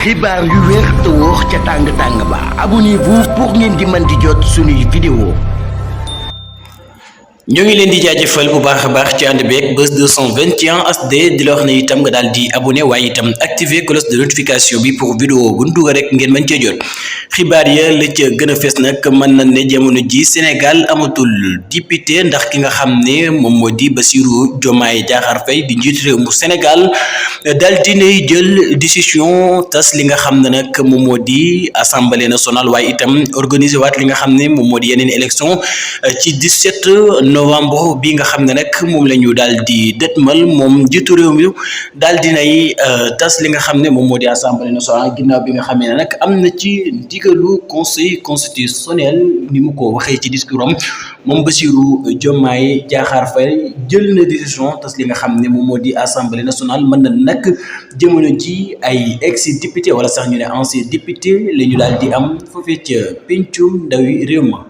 xibaar yu wér te wóor ca tàng ba abonnez-vous pour ngeen di mën di jot suñuy vidéo. ñoo ngi leen di jaajëfal bu baax a baax ci ànd beeg Buzz 221 HD di la wax ne itam nga daal di abonné waaye itam activer cloche de notification bi pour vidéo bu ñu dugal rek ngeen mën cee jot xibaar ya la ca gën a fees nag mën na ne jamono ji Sénégal amatul député ndax ki nga xam ne moom moo di Bassirou Diomaye Diakhar Faye di njiitu réew mu Sénégal daal di nay jël décision tas li nga xam ne nag moom moo di assemblée nationale waaye itam organiser waat li nga xam ne moom moo di yeneen élection ci 17 novembre bi nga xam ne nag moom la ñu daal di dëtmal moom njiitu réew mi daal di nay tas li nga xam ne moom moo di assemblée nationale ginnaaw bi nga xam ne nag am na ci ndigalu conseil constitutionnel ni mu ko waxee ci discours am moom Bassirou Diomaye Diakhar Faye jël na décision tas li nga xam ne moom moo di assemblée nationale mën na nag jamono ji ay ex député wala sax ñu ne ancien député la ñu daal di am foofee ca pencum ndawi réew ma.